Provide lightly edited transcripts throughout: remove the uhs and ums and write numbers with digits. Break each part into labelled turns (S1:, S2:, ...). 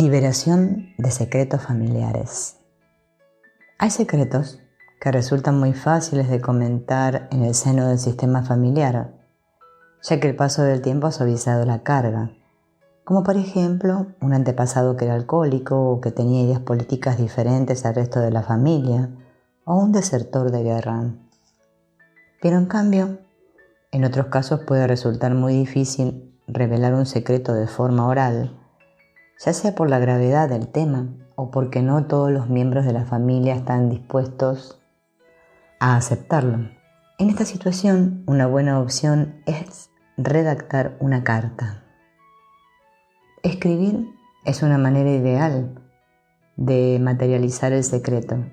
S1: Liberación de secretos familiares. Hay secretos que resultan muy fáciles de comentar en el seno del sistema familiar, ya que el paso del tiempo ha suavizado la carga, como por ejemplo un antepasado que era alcohólico o que tenía ideas políticas diferentes al resto de la familia, o un desertor de guerra. Pero en cambio, en otros casos puede resultar muy difícil revelar un secreto de forma oral, ya sea por la gravedad del tema o porque no todos los miembros de la familia están dispuestos a aceptarlo. En esta situación, una buena opción es redactar una carta. Escribir es una manera ideal de materializar el secreto,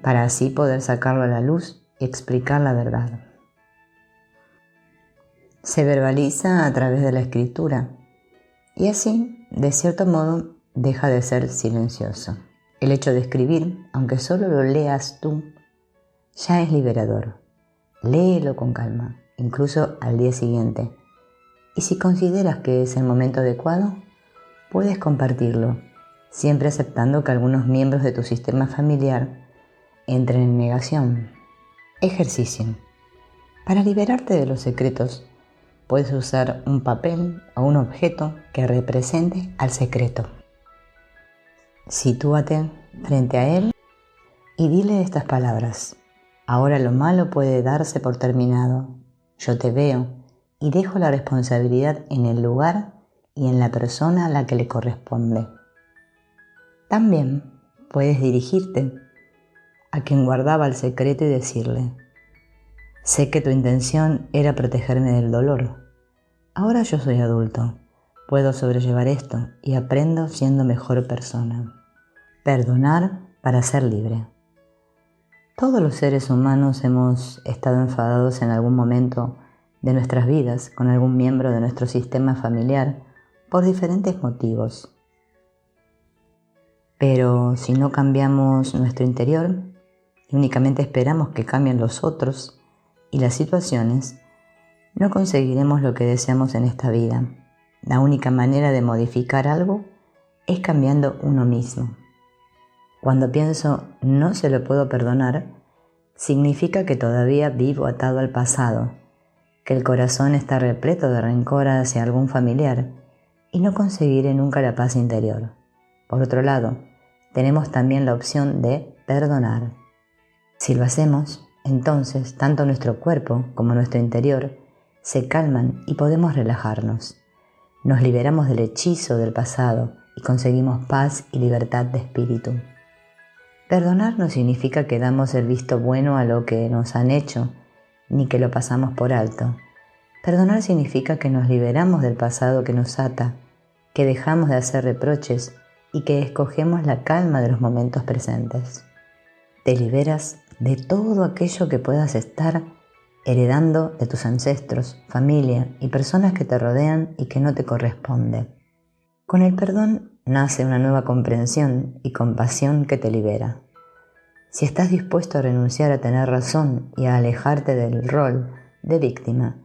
S1: para así poder sacarlo a la luz y explicar la verdad. Se verbaliza a través de la escritura y así, de cierto modo, deja de ser silencioso. El hecho de escribir, aunque solo lo leas tú, ya es liberador. Léelo con calma, incluso al día siguiente. Y si consideras que es el momento adecuado, puedes compartirlo, siempre aceptando que algunos miembros de tu sistema familiar entren en negación. Ejercicio. Para liberarte de los secretos, puedes usar un papel o un objeto que represente al secreto. Sitúate frente a él y dile estas palabras. Ahora lo malo puede darse por terminado. Yo te veo y dejo la responsabilidad en el lugar y en la persona a la que le corresponde. También puedes dirigirte a quien guardaba el secreto y decirle: sé que tu intención era protegerme del dolor. Ahora yo soy adulto, puedo sobrellevar esto y aprendo siendo mejor persona. Perdonar para ser libre. Todos los seres humanos hemos estado enfadados en algún momento de nuestras vidas con algún miembro de nuestro sistema familiar por diferentes motivos. Pero si no cambiamos nuestro interior y únicamente esperamos que cambien los otros y las situaciones, no conseguiremos lo que deseamos en esta vida. La única manera de modificar algo es cambiando uno mismo. Cuando pienso no se lo puedo perdonar, significa que todavía vivo atado al pasado, que el corazón está repleto de rencor hacia algún familiar y no conseguiré nunca la paz interior. Por otro lado, tenemos también la opción de perdonar. Si lo hacemos, entonces tanto nuestro cuerpo como nuestro interior se calman y podemos relajarnos. Nos liberamos del hechizo del pasado y conseguimos paz y libertad de espíritu. Perdonar no significa que damos el visto bueno a lo que nos han hecho, ni que lo pasamos por alto. Perdonar significa que nos liberamos del pasado que nos ata, que dejamos de hacer reproches y que escogemos la calma de los momentos presentes. Te liberas de todo aquello que puedas estar heredando de tus ancestros, familia y personas que te rodean y que no te corresponde. Con el perdón nace una nueva comprensión y compasión que te libera. Si estás dispuesto a renunciar a tener razón y a alejarte del rol de víctima,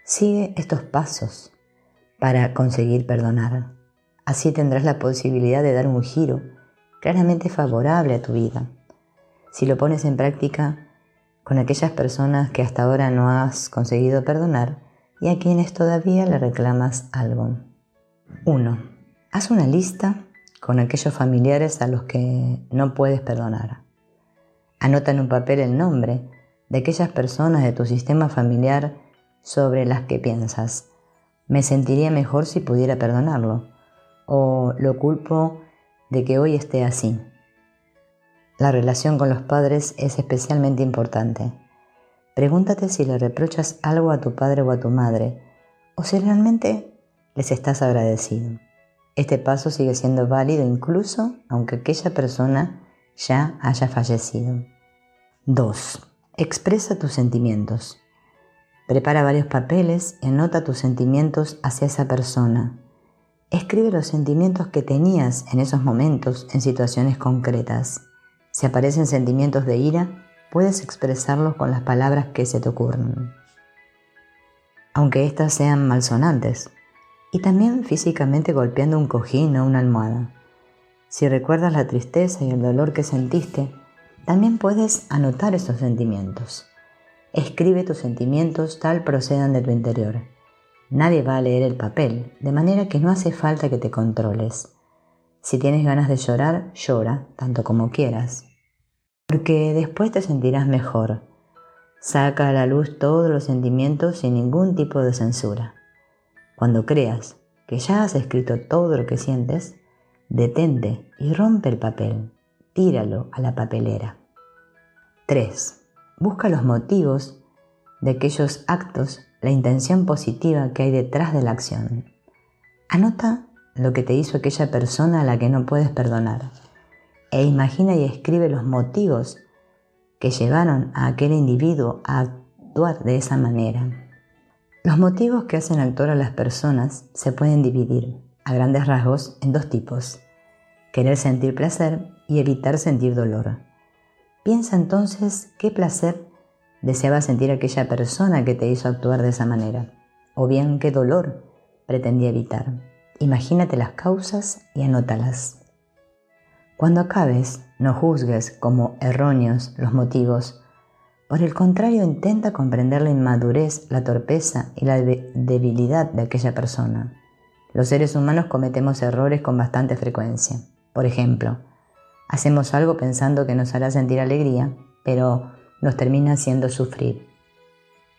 S1: sigue estos pasos para conseguir perdonar. Así tendrás la posibilidad de dar un giro claramente favorable a tu vida. Si lo pones en práctica con aquellas personas que hasta ahora no has conseguido perdonar y a quienes todavía le reclamas algo. 1. Haz una lista con aquellos familiares a los que no puedes perdonar. Anota en un papel el nombre de aquellas personas de tu sistema familiar sobre las que piensas: me sentiría mejor si pudiera perdonarlo, o lo culpo de que hoy esté así. La relación con los padres es especialmente importante. Pregúntate si le reprochas algo a tu padre o a tu madre, o si realmente les estás agradecido. Este paso sigue siendo válido incluso aunque aquella persona ya haya fallecido. 2. Expresa tus sentimientos. Prepara varios papeles y anota tus sentimientos hacia esa persona. Escribe los sentimientos que tenías en esos momentos en situaciones concretas. Si aparecen sentimientos de ira, puedes expresarlos con las palabras que se te ocurran, aunque éstas sean malsonantes, y también físicamente golpeando un cojín o una almohada. Si recuerdas la tristeza y el dolor que sentiste, también puedes anotar esos sentimientos. Escribe tus sentimientos tal procedan de tu interior. Nadie va a leer el papel, de manera que no hace falta que te controles. Si tienes ganas de llorar, llora tanto como quieras, porque después te sentirás mejor. Saca a la luz todos los sentimientos sin ningún tipo de censura. Cuando creas que ya has escrito todo lo que sientes, detente y rompe el papel. Tíralo a la papelera. 3. Busca los motivos de aquellos actos, la intención positiva que hay detrás de la acción. Anota lo que te hizo aquella persona a la que no puedes perdonar e imagina y escribe los motivos que llevaron a aquel individuo a actuar de esa manera. Los motivos que hacen actuar a las personas se pueden dividir, a grandes rasgos, en dos tipos: querer sentir placer y evitar sentir dolor. Piensa entonces qué placer deseaba sentir aquella persona que te hizo actuar de esa manera, o bien qué dolor pretendía evitar. Imagínate las causas y anótalas. Cuando acabes, no juzgues como erróneos los motivos. Por el contrario, intenta comprender la inmadurez, la torpeza y la debilidad de aquella persona. Los seres humanos cometemos errores con bastante frecuencia. Por ejemplo, hacemos algo pensando que nos hará sentir alegría, pero nos termina haciendo sufrir.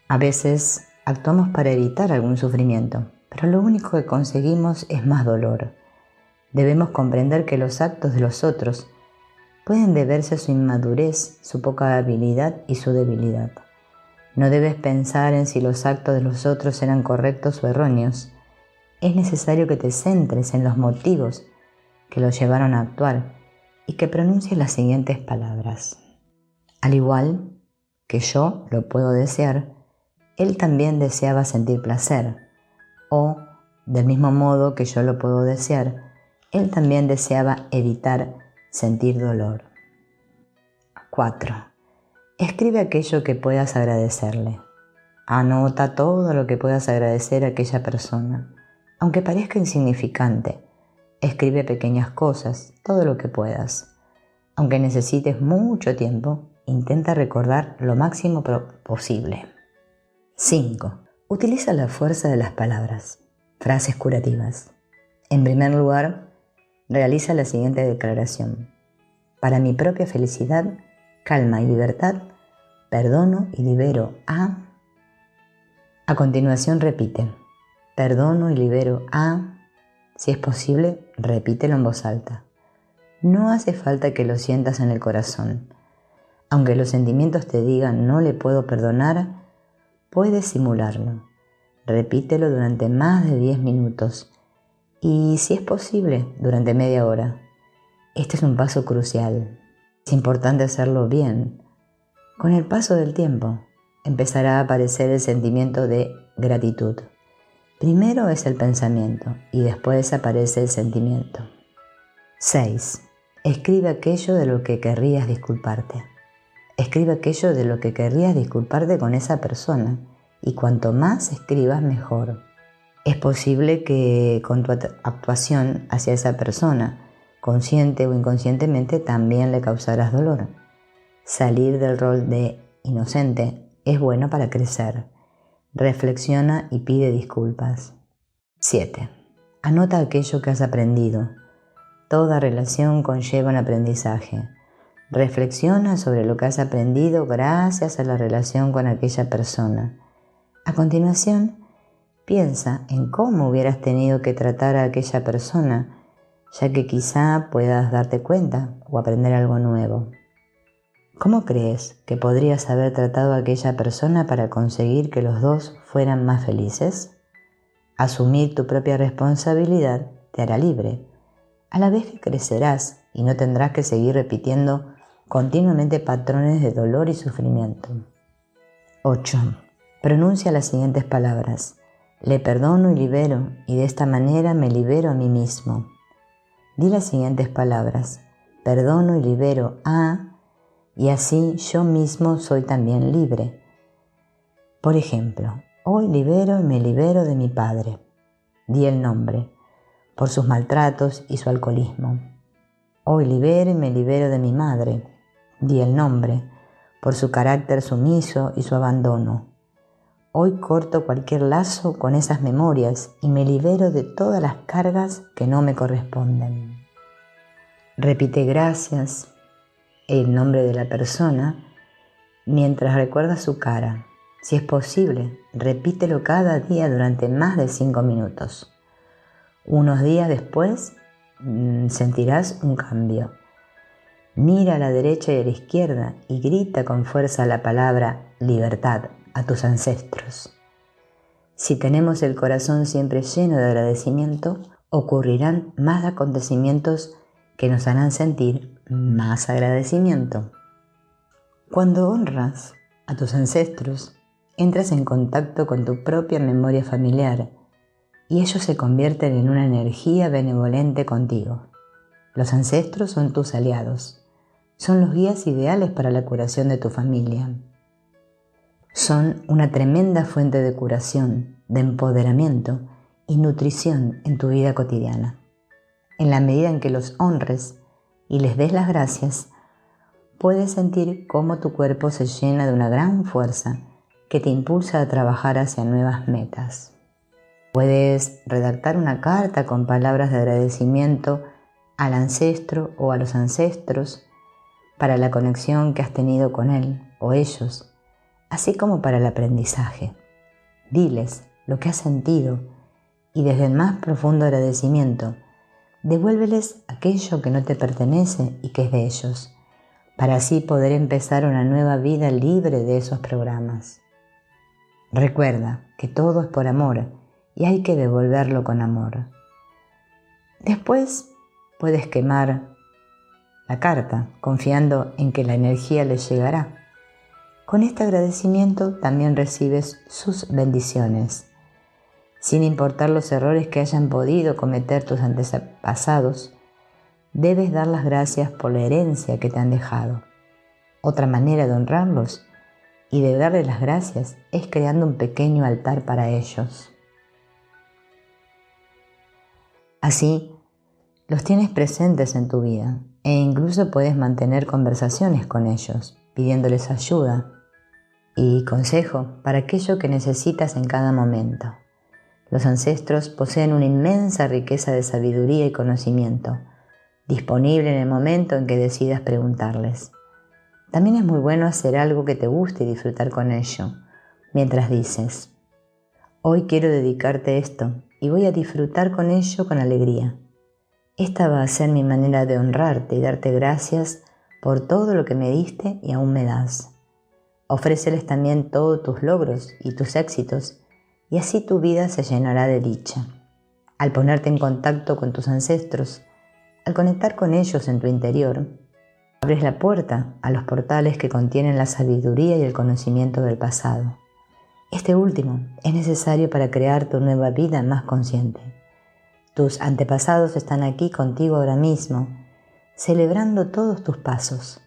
S1: A veces actuamos para evitar algún sufrimiento, pero lo único que conseguimos es más dolor. Debemos comprender que los actos de los otros pueden deberse a su inmadurez, su poca habilidad y su debilidad. No debes pensar en si los actos de los otros eran correctos o erróneos. Es necesario que te centres en los motivos que los llevaron a actuar y que pronuncies las siguientes palabras. Al igual que yo lo puedo desear, él también deseaba sentir placer. O, del mismo modo que yo lo puedo desear, él también deseaba evitar sentir dolor. 4. Escribe aquello que puedas agradecerle. Anota todo lo que puedas agradecer a aquella persona. Aunque parezca insignificante, escribe pequeñas cosas, todo lo que puedas. Aunque necesites mucho tiempo, intenta recordar lo máximo posible. 5. Utiliza la fuerza de las palabras. Frases curativas. En primer lugar, realiza la siguiente declaración. Para mi propia felicidad, calma y libertad, perdono y libero a... A continuación repite. Perdono y libero a... Si es posible, repítelo en voz alta. No hace falta que lo sientas en el corazón. Aunque los sentimientos te digan no le puedo perdonar, puedes simularlo. Repítelo durante más de 10 minutos y, si es posible, durante media hora. Este es un paso crucial. Es importante hacerlo bien. Con el paso del tiempo, empezará a aparecer el sentimiento de gratitud. Primero es el pensamiento y después aparece el sentimiento. 6. Escribe aquello de lo que querrías disculparte. Escribe aquello de lo que querrías disculparte con esa persona, y cuanto más escribas, mejor. Es posible que con tu actuación hacia esa persona, consciente o inconscientemente, también le causarás dolor. Salir del rol de inocente es bueno para crecer. Reflexiona y pide disculpas. 7. Anota aquello que has aprendido. Toda relación conlleva un aprendizaje. Reflexiona sobre lo que has aprendido gracias a la relación con aquella persona. A continuación, piensa en cómo hubieras tenido que tratar a aquella persona, ya que quizá puedas darte cuenta o aprender algo nuevo. ¿Cómo crees que podrías haber tratado a aquella persona para conseguir que los dos fueran más felices? Asumir tu propia responsabilidad te hará libre, a la vez que crecerás y no tendrás que seguir repitiendo continuamente patrones de dolor y sufrimiento. 8. Pronuncia las siguientes palabras. Le perdono y libero, y de esta manera me libero a mí mismo. Di las siguientes palabras. Perdono y libero a... y así yo mismo soy también libre. Por ejemplo, hoy libero y me libero de mi padre. di el nombre, por sus maltratos y su alcoholismo. Hoy libero y me libero de mi madre, di el nombre, por su carácter sumiso y su abandono. Hoy corto cualquier lazo con esas memorias y me libero de todas las cargas que no me corresponden. Repite gracias, el nombre de la persona, mientras recuerdas su cara. Si es posible, repítelo cada día durante más de 5 minutos. Unos días después sentirás un cambio. Mira a la derecha y a la izquierda y grita con fuerza la palabra libertad a tus ancestros. Si tenemos el corazón siempre lleno de agradecimiento, ocurrirán más acontecimientos que nos harán sentir más agradecimiento. Cuando honras a tus ancestros, entras en contacto con tu propia memoria familiar y ellos se convierten en una energía benevolente contigo. Los ancestros son tus aliados. Son los guías ideales para la curación de tu familia. Son una tremenda fuente de curación, de empoderamiento y nutrición en tu vida cotidiana. En la medida en que los honres y les des las gracias, puedes sentir cómo tu cuerpo se llena de una gran fuerza que te impulsa a trabajar hacia nuevas metas. Puedes redactar una carta con palabras de agradecimiento al ancestro o a los ancestros para la conexión que has tenido con él o ellos, así como para el aprendizaje. Diles lo que has sentido y desde el más profundo agradecimiento, devuélveles aquello que no te pertenece y que es de ellos, para así poder empezar una nueva vida libre de esos programas. Recuerda que todo es por amor y hay que devolverlo con amor. Después puedes quemar la carta, confiando en que la energía les llegará. Con este agradecimiento también recibes sus bendiciones. Sin importar los errores que hayan podido cometer tus antepasados, debes dar las gracias por la herencia que te han dejado. Otra manera de honrarlos y de darles las gracias es creando un pequeño altar para ellos. Así, los tienes presentes en tu vida e incluso puedes mantener conversaciones con ellos, pidiéndoles ayuda y consejo para aquello que necesitas en cada momento. Los ancestros poseen una inmensa riqueza de sabiduría y conocimiento, disponible en el momento en que decidas preguntarles. También es muy bueno hacer algo que te guste y disfrutar con ello, mientras dices, hoy quiero dedicarte esto y voy a disfrutar con ello con alegría. Esta va a ser mi manera de honrarte y darte gracias por todo lo que me diste y aún me das. Ofréceles también todos tus logros y tus éxitos y así tu vida se llenará de dicha. Al ponerte en contacto con tus ancestros, al conectar con ellos en tu interior, abres la puerta a los portales que contienen la sabiduría y el conocimiento del pasado. Este último es necesario para crear tu nueva vida más consciente. Tus antepasados están aquí contigo ahora mismo, celebrando todos tus pasos.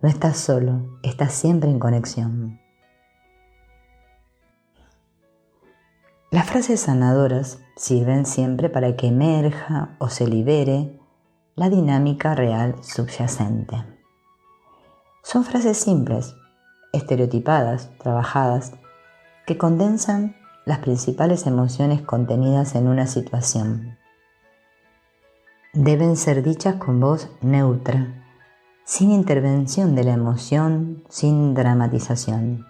S1: No estás solo, estás siempre en conexión. Las frases sanadoras sirven siempre para que emerja o se libere la dinámica real subyacente. Son frases simples, estereotipadas, trabajadas, que condensan las principales emociones contenidas en una situación. Deben ser dichas con voz neutra, sin intervención de la emoción, sin dramatización.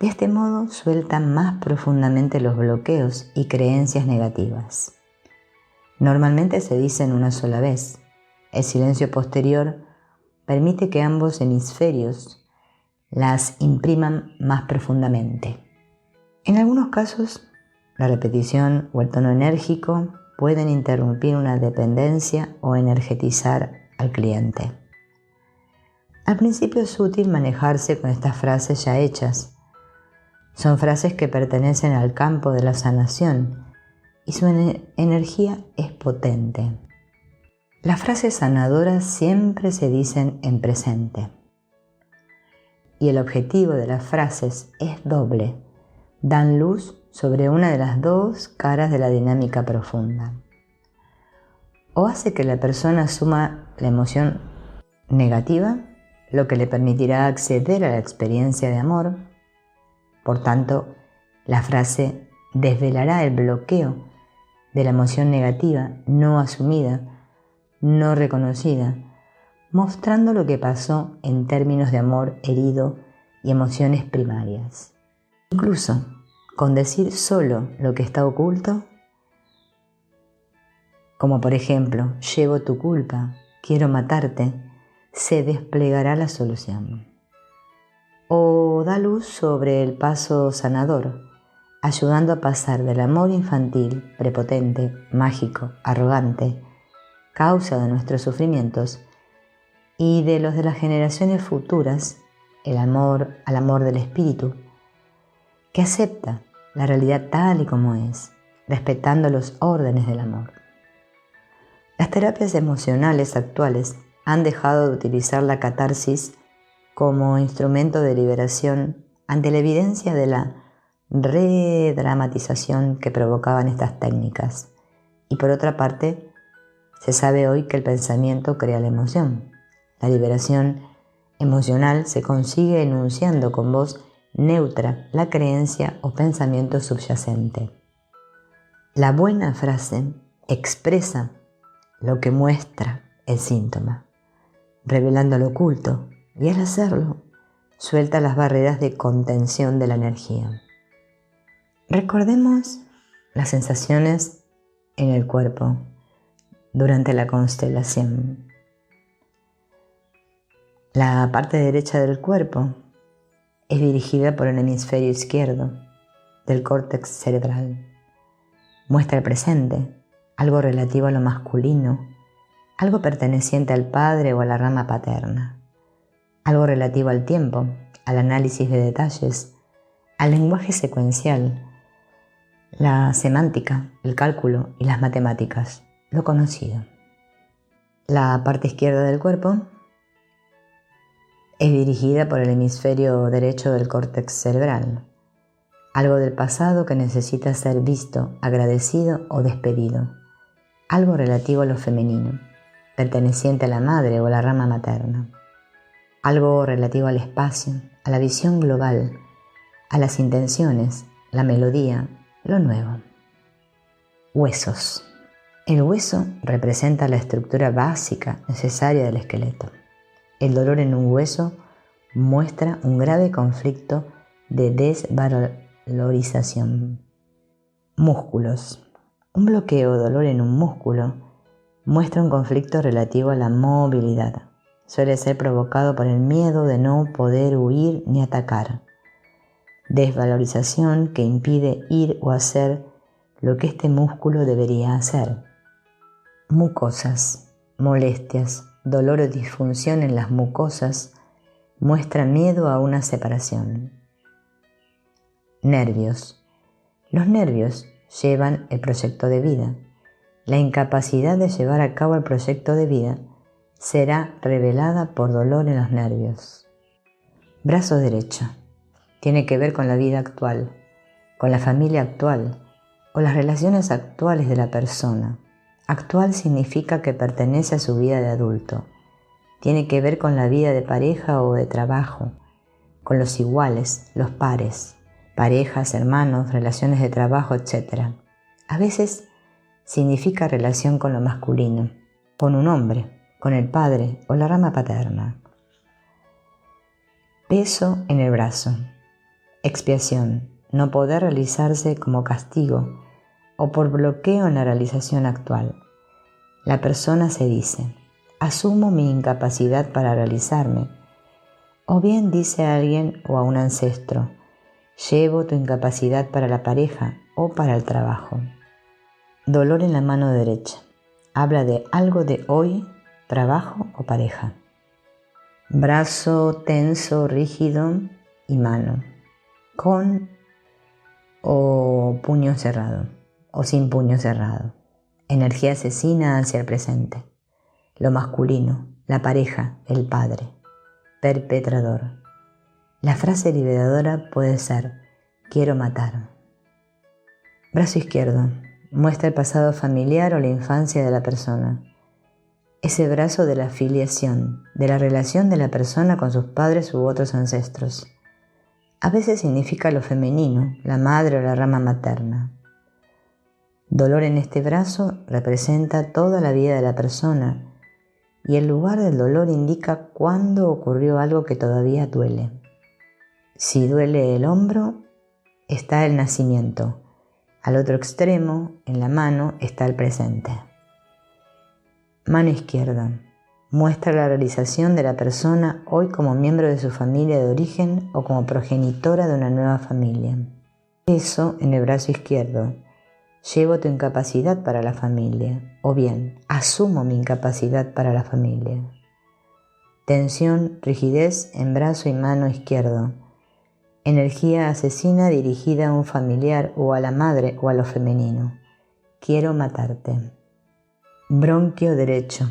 S1: De este modo sueltan más profundamente los bloqueos y creencias negativas. Normalmente se dicen una sola vez. El silencio posterior permite que ambos hemisferios las impriman más profundamente. En algunos casos, la repetición o el tono enérgico pueden interrumpir una dependencia o energetizar al cliente. Al principio es útil manejarse con estas frases ya hechas. Son frases que pertenecen al campo de la sanación y su energía es potente. Las frases sanadoras siempre se dicen en presente. Y el objetivo de las frases es doble. Dan luz sobre una de las dos caras de la dinámica profunda. O hace que la persona asuma la emoción negativa, lo que le permitirá acceder a la experiencia de amor. Por tanto, la frase desvelará el bloqueo de la emoción negativa no asumida, no reconocida, mostrando lo que pasó en términos de amor herido y emociones primarias. Incluso, con decir solo lo que está oculto, como por ejemplo, llevo tu culpa, quiero matarte, se desplegará la solución. O da luz sobre el paso sanador, ayudando a pasar del amor infantil, prepotente, mágico, arrogante, causa de nuestros sufrimientos, y de los de las generaciones futuras, al amor del espíritu, que acepta la realidad tal y como es, respetando los órdenes del amor. Las terapias emocionales actuales han dejado de utilizar la catarsis como instrumento de liberación ante la evidencia de la redramatización que provocaban estas técnicas. Y por otra parte, se sabe hoy que el pensamiento crea la emoción. La liberación emocional se consigue enunciando con voz neutra la creencia o pensamiento subyacente. La buena frase expresa lo que muestra el síntoma, revelando lo oculto, y al hacerlo, suelta las barreras de contención de la energía. Recordemos las sensaciones en el cuerpo durante la constelación. La parte derecha del cuerpo es dirigida por el hemisferio izquierdo del córtex cerebral. Muestra el presente, algo relativo a lo masculino, algo perteneciente al padre o a la rama paterna, algo relativo al tiempo, al análisis de detalles, al lenguaje secuencial, la semántica, el cálculo y las matemáticas, lo conocido. La parte izquierda del cuerpo es dirigida por el hemisferio derecho del córtex cerebral, algo del pasado que necesita ser visto, agradecido o despedido, algo relativo a lo femenino, perteneciente a la madre o la rama materna, algo relativo al espacio, a la visión global, a las intenciones, la melodía, lo nuevo. Huesos. El hueso representa la estructura básica necesaria del esqueleto. El dolor en un hueso muestra un grave conflicto de desvalorización. Músculos. Un bloqueo o dolor en un músculo muestra un conflicto relativo a la movilidad. Suele ser provocado por el miedo de no poder huir ni atacar. Desvalorización que impide ir o hacer lo que este músculo debería hacer. Mucosas. Molestias, dolor o disfunción en las mucosas muestra miedo a una separación. Nervios. Los nervios llevan el proyecto de vida. La incapacidad de llevar a cabo el proyecto de vida será revelada por dolor en los nervios. Brazo derecho. Tiene que ver con la vida actual, con la familia actual o las relaciones actuales de la persona. Actual significa que pertenece a su vida de adulto. Tiene que ver con la vida de pareja o de trabajo, con los iguales, los pares, parejas, hermanos, relaciones de trabajo, etc. A veces significa relación con lo masculino, con un hombre, con el padre o la rama paterna. Peso en el brazo. Expiación. No poder realizarse como castigo o por bloqueo en la realización actual. La persona se dice: asumo mi incapacidad para realizarme. O bien dice a alguien o a un ancestro: llevo tu incapacidad para la pareja o para el trabajo. Dolor en la mano derecha. Habla de algo de hoy, trabajo o pareja. Brazo tenso, rígido y mano, con o puño cerrado o sin puño cerrado. Energía asesina hacia el presente. Lo masculino, la pareja, el padre. Perpetrador. La frase liberadora puede ser: quiero matar. Brazo izquierdo. Muestra el pasado familiar o la infancia de la persona. Ese brazo de la filiación, de la relación de la persona con sus padres u otros ancestros. A veces significa lo femenino, la madre o la rama materna. Dolor en este brazo representa toda la vida de la persona y el lugar del dolor indica cuándo ocurrió algo que todavía duele. Si duele el hombro, está el nacimiento. Al otro extremo, en la mano, está el presente. Mano izquierda. Muestra la realización de la persona hoy como miembro de su familia de origen o como progenitora de una nueva familia. Eso en el brazo izquierdo. Llevo tu incapacidad para la familia, o bien, asumo mi incapacidad para la familia. Tensión, rigidez en brazo y mano izquierdo. Energía asesina dirigida a un familiar o a la madre o a lo femenino. Quiero matarte. Bronquio derecho.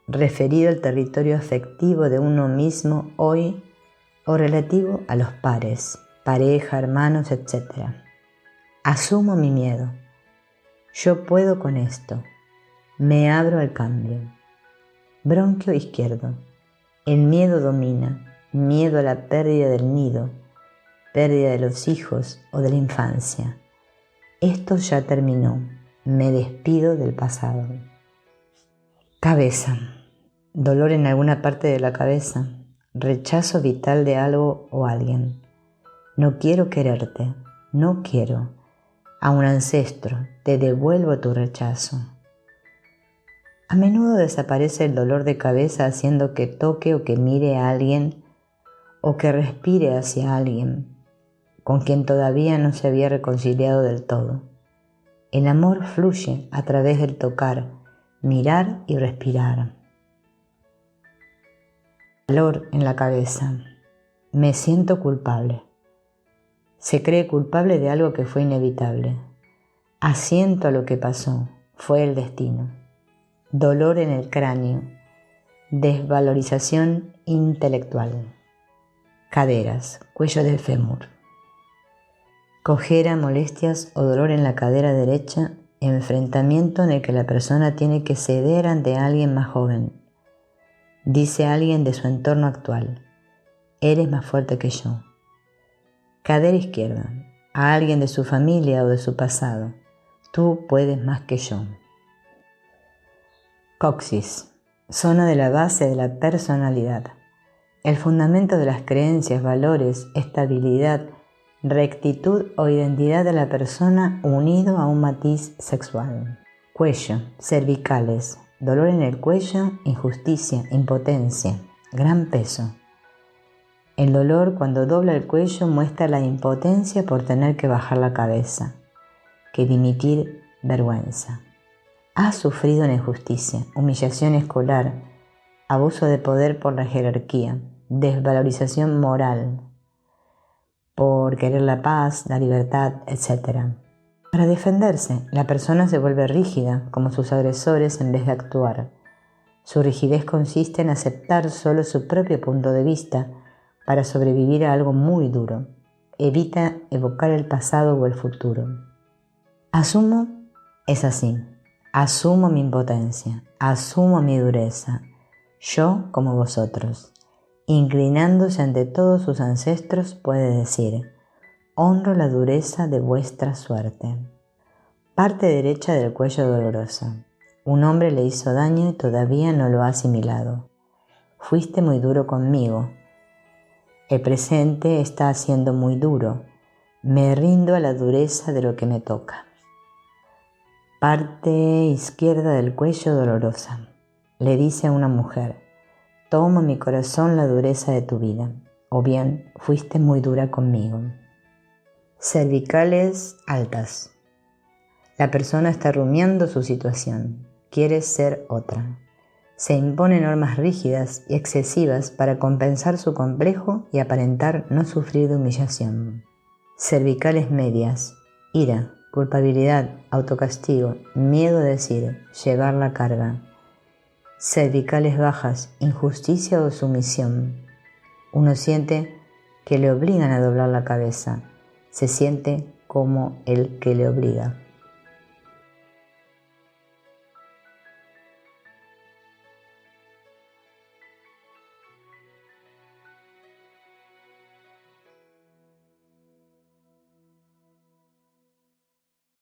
S1: Referido al territorio afectivo de uno mismo hoy o relativo a los pares, pareja, hermanos, etc. Asumo mi miedo. Yo puedo con esto. Me abro al cambio. Bronquio izquierdo. El miedo domina. Miedo a la pérdida del nido, pérdida de los hijos o de la infancia. Esto ya terminó. Me despido del pasado. Cabeza. Dolor en alguna parte de la cabeza. Rechazo vital de algo o alguien. No quiero quererte. No quiero. A un ancestro, te devuelvo tu rechazo. A menudo desaparece el dolor de cabeza haciendo que toque o que mire a alguien o que respire hacia alguien con quien todavía no se había reconciliado del todo. El amor fluye a través del tocar, mirar y respirar. Dolor en la cabeza. Me siento culpable. Se cree culpable de algo que fue inevitable. Asiento a lo que pasó, fue el destino. Dolor en el cráneo. Desvalorización intelectual. Caderas, cuello del fémur. Cojera, molestias o dolor en la cadera derecha, enfrentamiento en el que la persona tiene que ceder ante alguien más joven. Dice alguien de su entorno actual, eres más fuerte que yo. Cadera izquierda, a alguien de su familia o de su pasado, tú puedes más que yo. Coxis, zona de la base de la personalidad, el fundamento de las creencias, valores, estabilidad, rectitud o identidad de la persona unido a un matiz sexual. Cuello, cervicales, dolor en el cuello, injusticia, impotencia, gran peso. El dolor cuando dobla el cuello muestra la impotencia por tener que bajar la cabeza, que dimitir vergüenza. Has sufrido una injusticia, humillación escolar, abuso de poder por la jerarquía, desvalorización moral, por querer la paz, la libertad, etc. Para defenderse, la persona se vuelve rígida, como sus agresores, en vez de actuar. Su rigidez consiste en aceptar solo su propio punto de vista para sobrevivir a algo muy duro. Evita evocar el pasado o el futuro. Asumo es así. Asumo mi impotencia. Asumo mi dureza. Yo como vosotros. Inclinándose ante todos sus ancestros, puede decir, honro la dureza de vuestra suerte. Parte derecha del cuello dolorosa. Un hombre le hizo daño y todavía no lo ha asimilado. Fuiste muy duro conmigo. El presente está siendo muy duro. Me rindo a la dureza de lo que me toca. Parte izquierda del cuello dolorosa. Le dice a una mujer, tomo mi corazón la dureza de tu vida, o bien fuiste muy dura conmigo. Cervicales altas. La persona está rumiando su situación, quiere ser otra. Se impone normas rígidas y excesivas para compensar su complejo y aparentar no sufrir de humillación. Cervicales medias, ira, culpabilidad, autocastigo, miedo a decir, llevar la carga. Cervicales bajas, injusticia o sumisión. Uno siente que le obligan a doblar la cabeza, se siente como el que le obliga.